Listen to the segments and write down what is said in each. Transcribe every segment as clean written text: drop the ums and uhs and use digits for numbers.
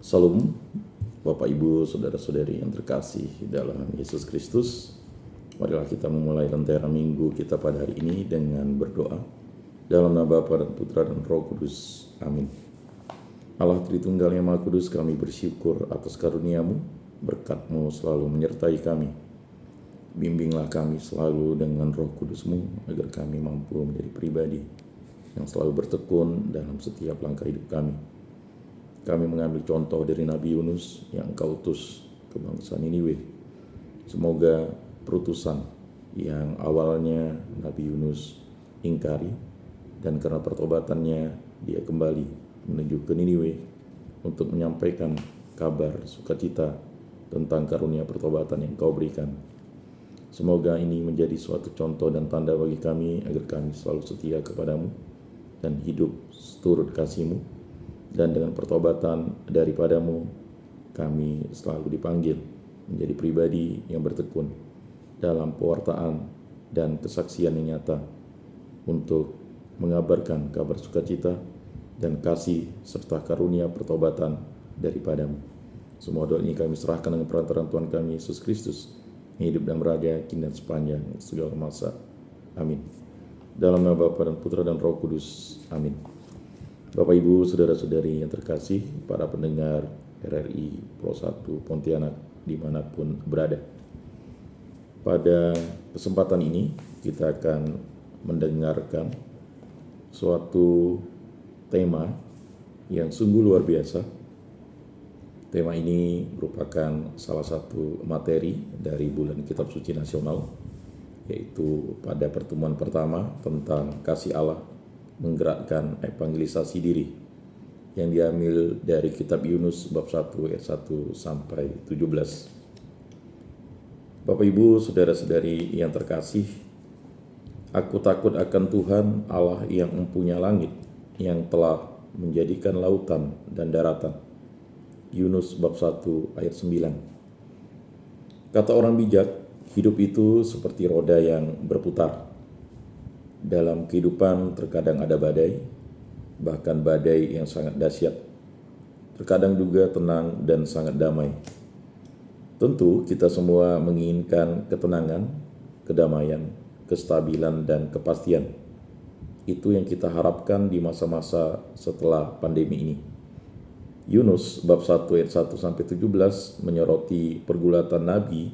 Salam, Bapak Ibu, Saudara-saudari yang terkasih dalam Yesus Kristus. Marilah kita memulai lentera minggu kita pada hari ini dengan berdoa. Dalam nama Bapa dan Putra dan Roh Kudus. Amin. Allah Tritunggal yang Maha Kudus, kami bersyukur atas karunia-Mu, berkat-Mu selalu menyertai kami. Bimbinglah kami selalu dengan Roh Kudus-Mu, agar kami mampu menjadi pribadi yang selalu bertekun dalam setiap langkah hidup kami. Kami mengambil contoh dari Nabi Yunus yang Engkau utus ke bangsa Niniwe. Semoga perutusan yang awalnya Nabi Yunus ingkari, dan karena pertobatannya dia kembali menuju ke Niniwe untuk menyampaikan kabar sukacita tentang karunia pertobatan yang Kau berikan. Semoga ini menjadi suatu contoh dan tanda bagi kami, agar kami selalu setia kepadamu dan hidup seturut kasih-Mu. Dan dengan pertobatan daripadamu, kami selalu dipanggil menjadi pribadi yang bertekun dalam pewartaan dan kesaksian yang nyata untuk mengabarkan kabar sukacita dan kasih serta karunia pertobatan daripadamu. Semua doa ini kami serahkan dengan perantaraan Tuhan kami Yesus Kristus, yang hidup dan meraja kini dan sepanjang segala masa. Amin. Dalam nama Bapa dan Putra dan Roh Kudus. Amin. Bapak Ibu, Saudara-saudari yang terkasih, para pendengar RRI Pro 1 Pontianak dimanapun berada. Pada kesempatan ini kita akan mendengarkan suatu tema yang sungguh luar biasa. Tema ini merupakan salah satu materi dari Bulan Kitab Suci Nasional, yaitu pada pertemuan pertama tentang kasih Allah menggerakkan evangelisasi diri, yang diambil dari kitab Yunus bab 1 ayat 1 sampai 17. Bapak Ibu, Saudara-saudari yang terkasih, aku takut akan Tuhan Allah yang mempunyai langit, yang telah menjadikan lautan dan daratan. Yunus bab 1 ayat 9. Kata orang bijak, hidup itu seperti roda yang berputar. Dalam kehidupan terkadang ada badai, bahkan badai yang sangat dahsyat. Terkadang juga tenang dan sangat damai. Tentu kita semua menginginkan ketenangan, kedamaian, kestabilan, dan kepastian. Itu yang kita harapkan di masa-masa setelah pandemi ini. Yunus bab 1 ayat 1 sampai 17 menyoroti pergulatan Nabi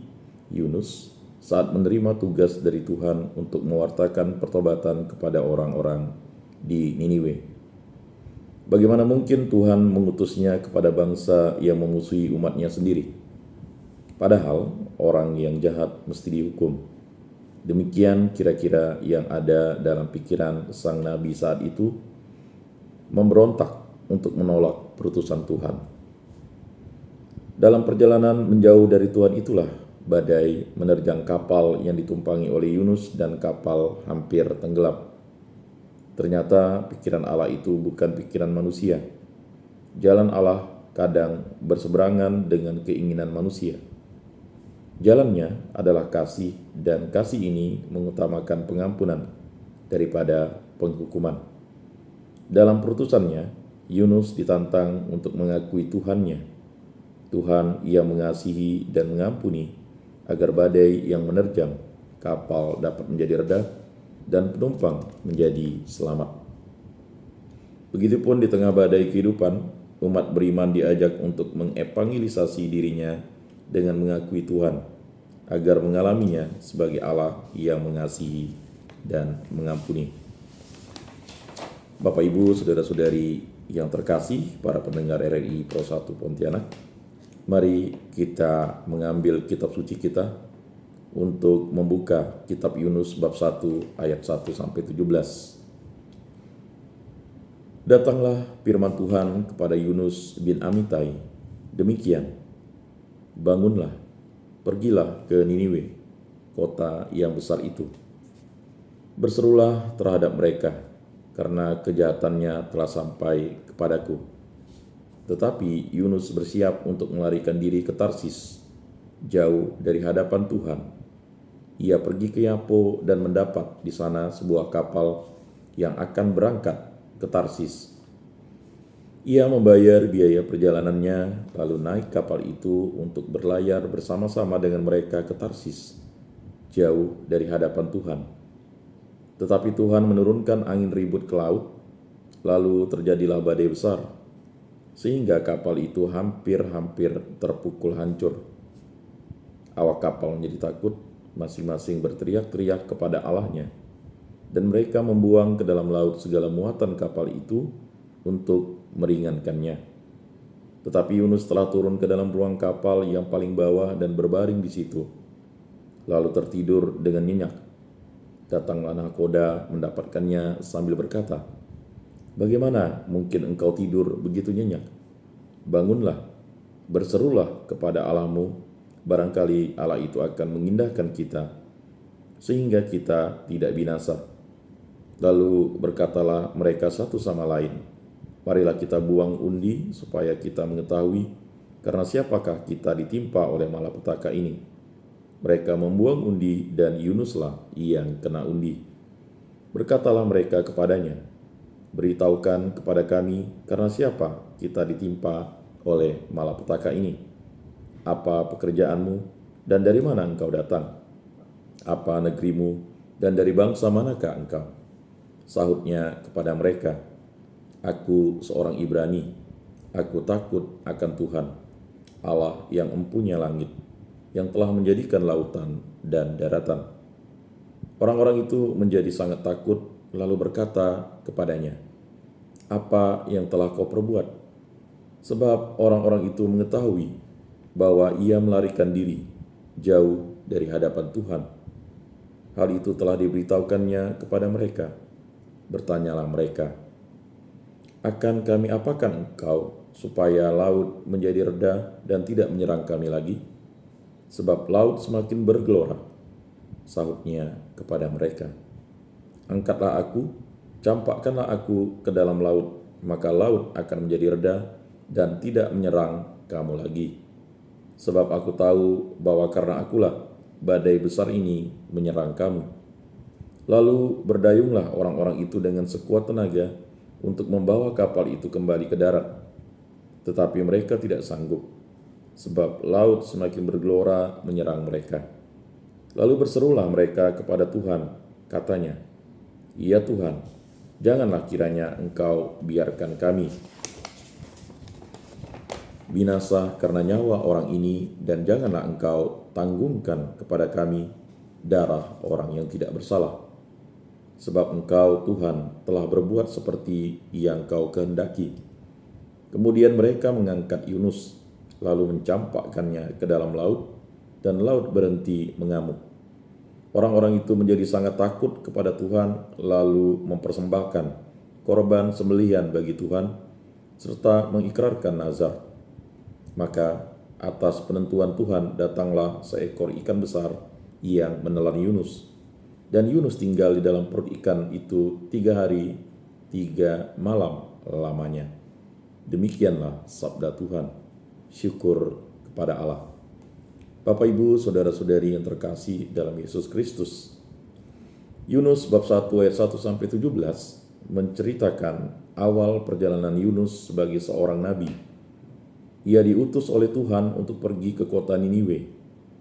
Yunus saat menerima tugas dari Tuhan untuk mewartakan pertobatan kepada orang-orang di Niniwe. Bagaimana mungkin Tuhan mengutusnya kepada bangsa yang memusuhi umatnya sendiri? Padahal orang yang jahat mesti dihukum. Demikian kira-kira yang ada dalam pikiran sang nabi saat itu, memberontak untuk menolak perutusan Tuhan. Dalam perjalanan menjauh dari Tuhan itulah badai menerjang kapal yang ditumpangi oleh Yunus, dan kapal hampir tenggelam. Ternyata pikiran Allah itu bukan pikiran manusia. Jalan Allah kadang berseberangan dengan keinginan manusia. Jalannya adalah kasih, dan kasih ini mengutamakan pengampunan daripada penghukuman. Dalam perutusannya, Yunus ditantang untuk mengakui Tuhannya. Tuhan yang mengasihi dan mengampuni, agar badai yang menerjang kapal dapat menjadi reda dan penumpang menjadi selamat. Begitupun di tengah badai kehidupan, umat beriman diajak untuk mengevangelisasi dirinya dengan mengakui Tuhan, agar mengalaminya sebagai Allah yang mengasihi dan mengampuni. Bapak Ibu, Saudara-saudari yang terkasih, para pendengar RRI Pro 1 Pontianak, mari kita mengambil kitab suci kita untuk membuka kitab Yunus bab 1 ayat 1 sampai 17. Datanglah firman Tuhan kepada Yunus bin Amitai, demikian: bangunlah, pergilah ke Niniwe, kota yang besar itu. Berserulah terhadap mereka, karena kejahatannya telah sampai kepadaku. Tetapi Yunus bersiap untuk melarikan diri ke Tarsis, jauh dari hadapan Tuhan. Ia pergi ke Yapo dan mendapat di sana sebuah kapal yang akan berangkat ke Tarsis. Ia membayar biaya perjalanannya, lalu naik kapal itu untuk berlayar bersama-sama dengan mereka ke Tarsis, jauh dari hadapan Tuhan. Tetapi Tuhan menurunkan angin ribut ke laut, lalu terjadilah badai besar, sehingga kapal itu hampir-hampir terpukul hancur. Awak kapal menjadi takut, masing-masing berteriak-teriak kepada Allahnya, dan mereka membuang ke dalam laut segala muatan kapal itu untuk meringankannya. Tetapi Yunus telah turun ke dalam ruang kapal yang paling bawah dan berbaring di situ, lalu tertidur dengan nyenyak. Datanglah nahkoda mendapatkannya sambil berkata, "Bagaimana mungkin engkau tidur begitu nyenyak? Bangunlah, berserulah kepada Allahmu, barangkali Allah itu akan mengindahkan kita, sehingga kita tidak binasa." Lalu berkatalah mereka satu sama lain, "Marilah kita buang undi supaya kita mengetahui karena siapakah kita ditimpa oleh malapetaka ini." Mereka membuang undi dan Yunuslah yang kena undi. Berkatalah mereka kepadanya, "Beritahukan kepada kami karena siapa kita ditimpa oleh malapetaka ini. Apa pekerjaanmu dan dari mana engkau datang? Apa negerimu dan dari bangsa manakah engkau?" Sahutnya kepada mereka, "Aku seorang Ibrani. Aku takut akan Tuhan, Allah yang empunya langit, yang telah menjadikan lautan dan daratan." Orang-orang itu menjadi sangat takut, lalu berkata kepadanya, "Apa yang telah kau perbuat?" Sebab orang-orang itu mengetahui bahwa ia melarikan diri jauh dari hadapan Tuhan. Hal itu telah diberitahukannya kepada mereka. Bertanyalah mereka, "Akan kami apakan engkau supaya laut menjadi reda dan tidak menyerang kami lagi? Sebab laut semakin bergelora." Sahutnya kepada mereka, "Angkatlah aku, campakkanlah aku ke dalam laut, maka laut akan menjadi reda dan tidak menyerang kamu lagi. Sebab aku tahu bahwa karena akulah badai besar ini menyerang kamu." Lalu berdayunglah orang-orang itu dengan sekuat tenaga untuk membawa kapal itu kembali ke darat. Tetapi mereka tidak sanggup, sebab laut semakin bergelora menyerang mereka. Lalu berserulah mereka kepada Tuhan, katanya, "Ya Tuhan, janganlah kiranya engkau biarkan kami binasa karena nyawa orang ini, dan janganlah engkau tanggungkan kepada kami darah orang yang tidak bersalah. Sebab engkau Tuhan telah berbuat seperti yang kau kehendaki." Kemudian mereka mengangkat Yunus, lalu mencampakkannya ke dalam laut, dan laut berhenti mengamuk. Orang-orang itu menjadi sangat takut kepada Tuhan, lalu mempersembahkan korban sembelihan bagi Tuhan, serta mengikrarkan nazar. Maka atas penentuan Tuhan datanglah seekor ikan besar yang menelan Yunus. Dan Yunus tinggal di dalam perut ikan itu 3 hari 3 malam lamanya. Demikianlah sabda Tuhan. Syukur kepada Allah. Bapak, Ibu, saudara-saudari yang terkasih dalam Yesus Kristus, Yunus bab 1 ayat 1 sampai 17 menceritakan awal perjalanan Yunus sebagai seorang nabi. Ia diutus oleh Tuhan untuk pergi ke kota Niniwe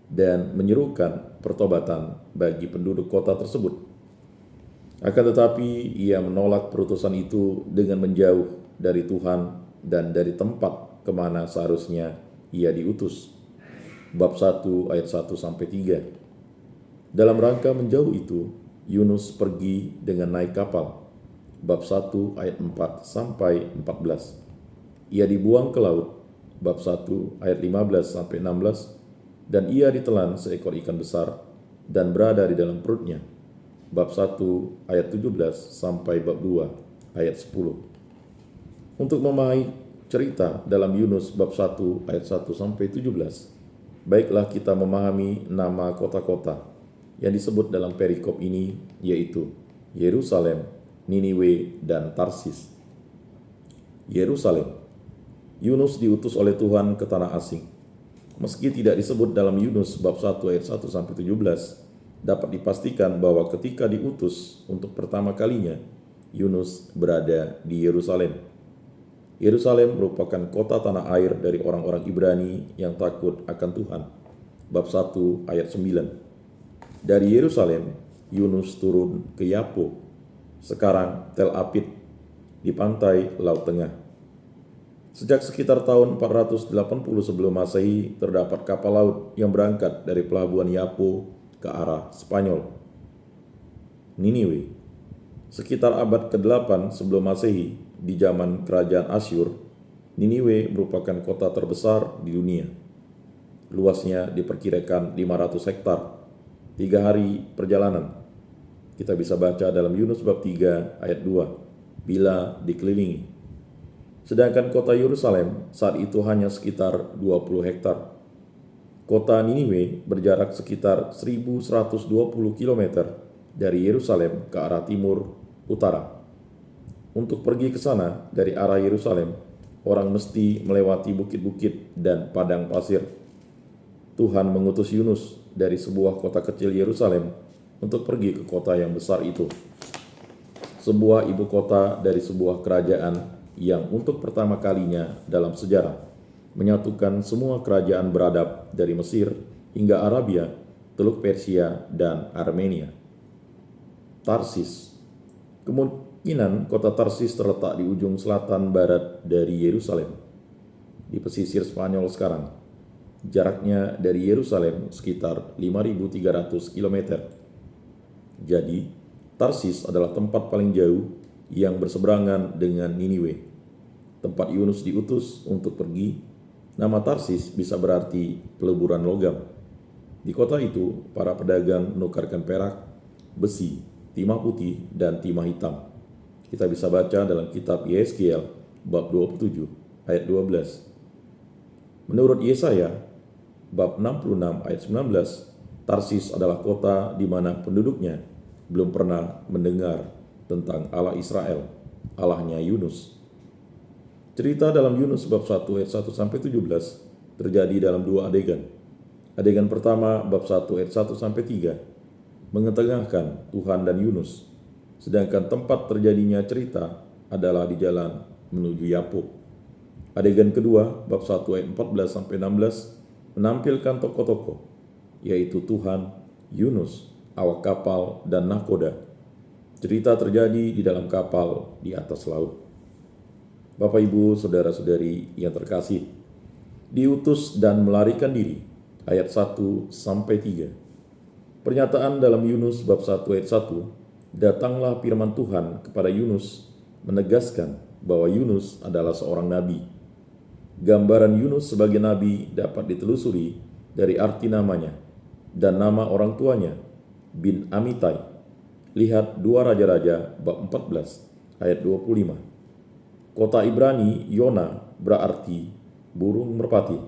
dan menyerukan pertobatan bagi penduduk kota tersebut. Akan tetapi ia menolak perutusan itu dengan menjauh dari Tuhan dan dari tempat kemana seharusnya ia diutus. Bab 1 ayat 1 sampai 3. Dalam rangka menjauh itu, Yunus pergi dengan naik kapal. Bab 1 ayat 4 sampai 14. Ia dibuang ke laut. Bab 1 ayat 15 sampai 16. Dan ia ditelan seekor ikan besar dan berada di dalam perutnya. Bab 1 ayat 17 sampai bab 2 ayat 10. Untuk memahami cerita dalam Yunus bab 1 ayat 1 sampai 17, baiklah kita memahami nama kota-kota yang disebut dalam perikop ini, yaitu Yerusalem, Niniwe, dan Tarsis. Yerusalem. Yunus diutus oleh Tuhan ke tanah asing. Meski tidak disebut dalam Yunus bab 1 ayat 1 sampai 17, dapat dipastikan bahwa ketika diutus untuk pertama kalinya, Yunus berada di Yerusalem. Yerusalem merupakan kota tanah air dari orang-orang Ibrani yang takut akan Tuhan. Bab 1 ayat 9. Dari Yerusalem, Yunus turun ke Yapo, sekarang Tel Apid, di pantai Laut Tengah. Sejak sekitar tahun 480 sebelum Masehi, terdapat kapal laut yang berangkat dari pelabuhan Yapo ke arah Spanyol. Niniwe. Sekitar abad ke-8 sebelum Masehi, di zaman kerajaan Asyur, Niniwe merupakan kota terbesar di dunia. Luasnya diperkirakan 500 hektar, 3 hari perjalanan. Kita bisa baca dalam Yunus bab 3 ayat 2, bila dikelilingi. Sedangkan kota Yerusalem saat itu hanya sekitar 20 hektar. Kota Niniwe berjarak sekitar 1120 km dari Yerusalem ke arah timur utara. Untuk pergi ke sana dari arah Yerusalem, orang mesti melewati bukit-bukit dan padang pasir. Tuhan mengutus Yunus dari sebuah kota kecil Yerusalem untuk pergi ke kota yang besar itu. Sebuah ibu kota dari sebuah kerajaan yang untuk pertama kalinya dalam sejarah menyatukan semua kerajaan beradab dari Mesir hingga Arabia, Teluk Persia, dan Armenia. Tarsis. Kemungkinan kota Tarsis terletak di ujung selatan barat dari Yerusalem, di pesisir Spanyol sekarang. Jaraknya dari Yerusalem sekitar 5.300 km. Jadi, Tarsis adalah tempat paling jauh yang berseberangan dengan Niniwe. Tempat Yunus diutus untuk pergi. Nama Tarsis bisa berarti peleburan logam. Di kota itu, para pedagang menukarkan perak, besi, timah putih, dan timah hitam. Kita bisa baca dalam kitab Yeskiel bab 27 ayat 12. Menurut Yesaya bab 66 ayat 19, Tarsis adalah kota di mana penduduknya belum pernah mendengar tentang Allah Israel, Allahnya Yunus. Cerita dalam Yunus bab 1 ayat 1-17 terjadi dalam 2 adegan. Adegan pertama bab 1 ayat 1-3 mengetengahkan Tuhan dan Yunus, sedangkan tempat terjadinya cerita adalah di jalan menuju Yapo. Adegan kedua bab 1 ayat 14-16 menampilkan tokoh-tokoh, yaitu Tuhan, Yunus, awak kapal, dan nahkoda. Cerita terjadi di dalam kapal di atas laut. Bapak, Ibu, saudara-saudari yang terkasih, diutus dan melarikan diri, ayat 1-3. Pernyataan dalam Yunus bab 1 ayat 1, datanglah firman Tuhan kepada Yunus menegaskan bahwa Yunus adalah seorang nabi. Gambaran Yunus sebagai nabi dapat ditelusuri dari arti namanya dan nama orang tuanya, bin Amitai. Lihat 2 Raja-Raja bab 14 ayat 25. Kota Ibrani Yona berarti burung merpati.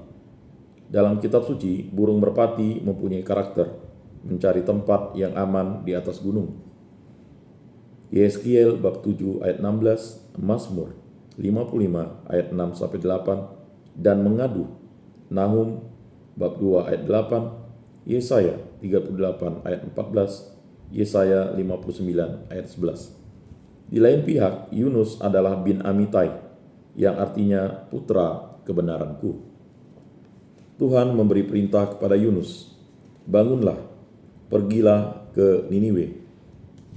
Dalam kitab suci, burung merpati mempunyai karakter mencari tempat yang aman di atas gunung. Yeskiel bab 7 ayat 16, Mazmur 55 ayat 6-8, dan mengadu. Nahum bab 2 ayat 8, Yesaya 38 ayat 14, Yesaya 59 ayat 11. Di lain pihak, Yunus adalah bin Amitai, yang artinya putra kebenaranku. Tuhan memberi perintah kepada Yunus, bangunlah, pergilah ke Niniwe,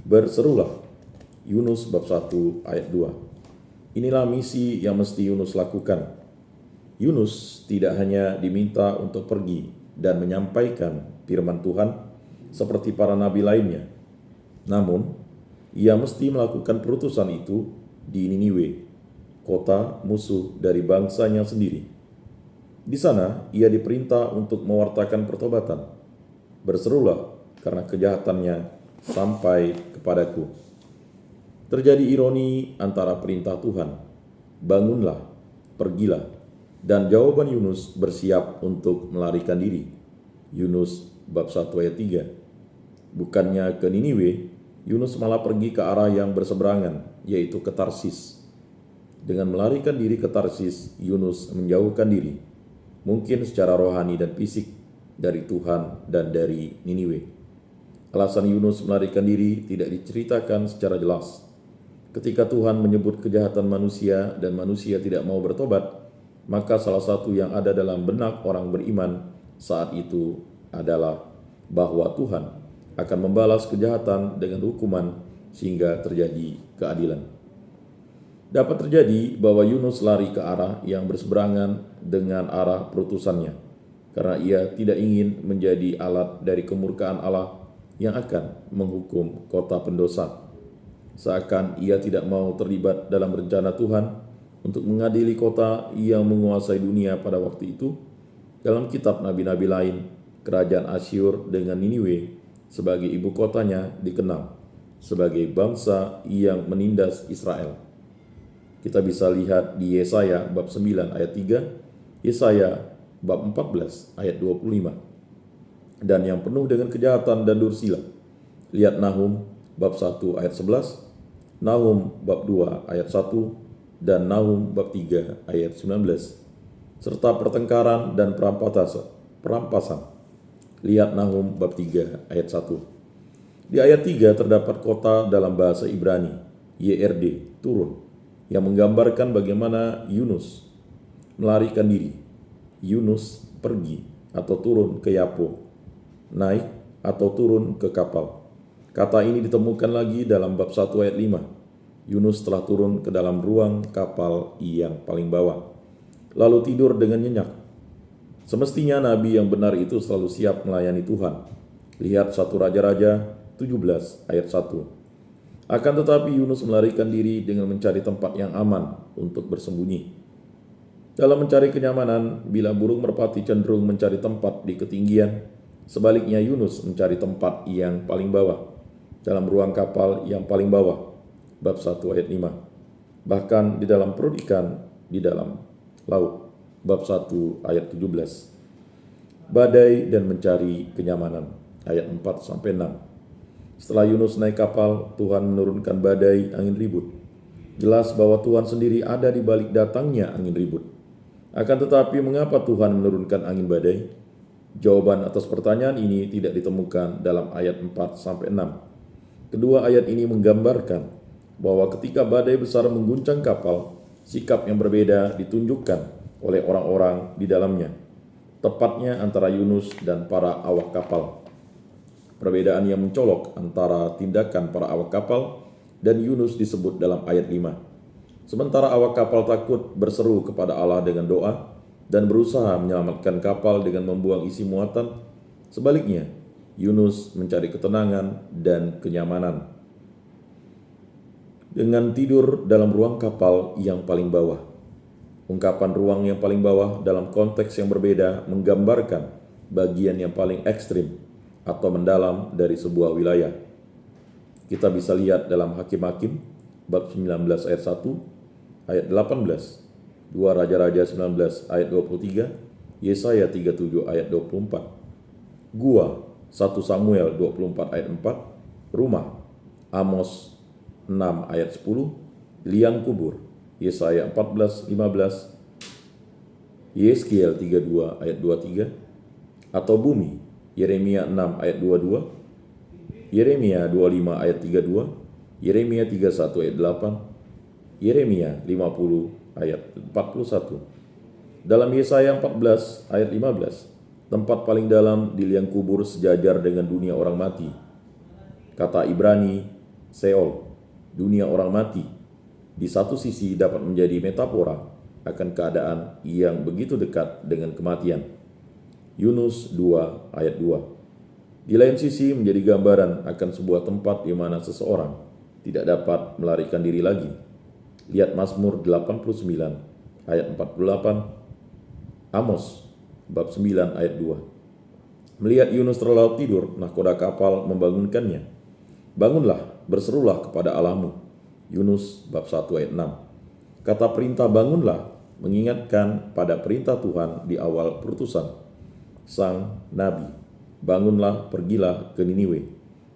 berserulah. Yunus bab 1 ayat 2. Inilah misi yang mesti Yunus lakukan. Yunus tidak hanya diminta untuk pergi dan menyampaikan firman Tuhan seperti para nabi lainnya, namun ia mesti melakukan perutusan itu di Niniwe, kota musuh dari bangsanya sendiri. Di sana ia diperintah untuk mewartakan pertobatan. Berserulah karena kejahatannya sampai kepadaku. Terjadi ironi antara perintah Tuhan, bangunlah, pergilah, dan jawaban Yunus bersiap untuk melarikan diri. Yunus bab 1 ayat 3. Bukannya ke Niniwe, Yunus malah pergi ke arah yang berseberangan, yaitu ke Tarsis. Dengan melarikan diri ke Tarsis, Yunus menjauhkan diri, mungkin secara rohani dan fisik, dari Tuhan dan dari Niniwe. Alasan Yunus melarikan diri tidak diceritakan secara jelas. Ketika Tuhan menyebut kejahatan manusia dan manusia tidak mau bertobat, maka salah satu yang ada dalam benak orang beriman saat itu adalah bahwa Tuhan akan membalas kejahatan dengan hukuman sehingga terjadi keadilan. Dapat terjadi bahwa Yunus lari ke arah yang berseberangan dengan arah perutusannya, karena ia tidak ingin menjadi alat dari kemurkaan Allah yang akan menghukum kota pendosa. Seakan ia tidak mau terlibat dalam rencana Tuhan untuk mengadili kota yang menguasai dunia pada waktu itu. Dalam kitab nabi-nabi lain, kerajaan Asyur dengan Niniwe sebagai ibu kotanya dikenal sebagai bangsa yang menindas Israel. Kita bisa lihat di Yesaya bab 9 ayat 3, Yesaya bab 14 ayat 25. Dan yang penuh dengan kejahatan dan dursila. Lihat Nahum bab 1 ayat 11, Nahum bab 2 ayat 1, dan Nahum bab 3 ayat 19. Serta pertengkaran dan perampasan. Lihat Nahum bab 3 ayat 1. Di ayat 3 terdapat kota dalam bahasa Ibrani, YRD, turun, yang menggambarkan bagaimana Yunus melarikan diri. Yunus pergi atau turun ke Yapo, naik atau turun ke kapal. Kata ini ditemukan lagi dalam bab 1 ayat 5. Yunus telah turun ke dalam ruang kapal yang paling bawah, lalu tidur dengan nyenyak. Semestinya nabi yang benar itu selalu siap melayani Tuhan. Lihat 1 Raja-Raja 17 ayat 1. Akan tetapi Yunus melarikan diri dengan mencari tempat yang aman untuk bersembunyi. Dalam mencari kenyamanan, bila burung merpati cenderung mencari tempat di ketinggian, sebaliknya Yunus mencari tempat yang paling bawah, dalam ruang kapal yang paling bawah, bab 1 ayat 5. Bahkan di dalam perut ikan, di dalam laut, bab 1 ayat 17. Badai dan mencari kenyamanan, ayat 4-6. Setelah Yunus naik kapal, Tuhan menurunkan badai angin ribut. Jelas bahwa Tuhan sendiri ada di balik datangnya angin ribut. Akan tetapi mengapa Tuhan menurunkan angin badai? Jawaban atas pertanyaan ini tidak ditemukan dalam ayat 4-6. Kedua ayat ini menggambarkan bahwa ketika badai besar mengguncang kapal, sikap yang berbeda ditunjukkan oleh orang-orang di dalamnya, tepatnya antara Yunus dan para awak kapal. Perbedaan yang mencolok antara tindakan para awak kapal dan Yunus disebut dalam ayat 5. Sementara awak kapal takut berseru kepada Allah dengan doa dan berusaha menyelamatkan kapal dengan membuang isi muatan, sebaliknya Yunus mencari ketenangan dan kenyamanan dengan tidur dalam ruang kapal yang paling bawah. Ungkapan ruang yang paling bawah dalam konteks yang berbeda menggambarkan bagian yang paling ekstrim atau mendalam dari sebuah wilayah. Kita bisa lihat dalam Hakim-Hakim bab 19 ayat 1, ayat 18, 2 Raja-Raja 19 ayat 23, Yesaya 37 ayat 24, Gua 1 Samuel 24 ayat 4, Rumah Amos 6 ayat 10, Liang kubur Yesaya 14 15, Yeskiel 32 ayat 23, atau bumi Yeremia 6 ayat 22, Yeremia 25 ayat 32, Yeremia 31 ayat 8, Yeremia 50 ayat 41. Dalam Yesaya 14 ayat 15, tempat paling dalam di liang kubur sejajar dengan dunia orang mati. Kata Ibrani, Seol, dunia orang mati, di satu sisi dapat menjadi metafora akan keadaan yang begitu dekat dengan kematian. Yunus 2 ayat 2. Di lain sisi menjadi gambaran akan sebuah tempat di mana seseorang tidak dapat melarikan diri lagi. Lihat Mazmur 89 ayat 48, Amos bab 9 ayat 2. Melihat Yunus terlelap tidur, nahkoda kapal membangunkannya. Bangunlah, berserulah kepada Allahmu. Yunus bab 1 ayat 6. Kata perintah bangunlah mengingatkan pada perintah Tuhan di awal perutusan sang nabi. Bangunlah, pergilah ke Niniwe,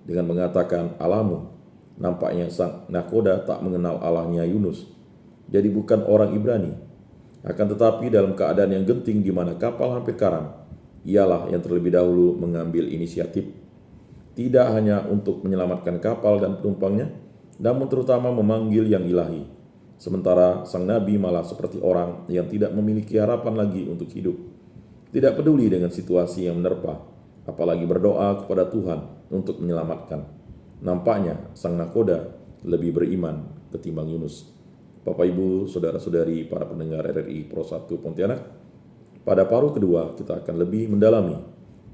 dengan mengatakan Allahmu. Nampaknya sang nahkoda tak mengenal Allahnya Yunus, jadi bukan orang Ibrani. Akan tetapi dalam keadaan yang genting di mana kapal hampir karam, ialah yang terlebih dahulu mengambil inisiatif. Tidak hanya untuk menyelamatkan kapal dan penumpangnya, namun terutama memanggil yang ilahi. Sementara sang nabi malah seperti orang yang tidak memiliki harapan lagi untuk hidup. Tidak peduli dengan situasi yang menerpa, apalagi berdoa kepada Tuhan untuk menyelamatkan. Nampaknya sang nakoda lebih beriman ketimbang Yunus. Bapak, Ibu, Saudara-saudari, para pendengar RRI Pro 1 Pontianak, pada paruh kedua kita akan lebih mendalami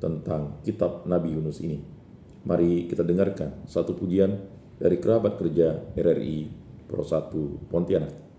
tentang kitab Nabi Yunus ini. Mari kita dengarkan satu pujian dari kerabat kerja RRI Pro 1 Pontianak.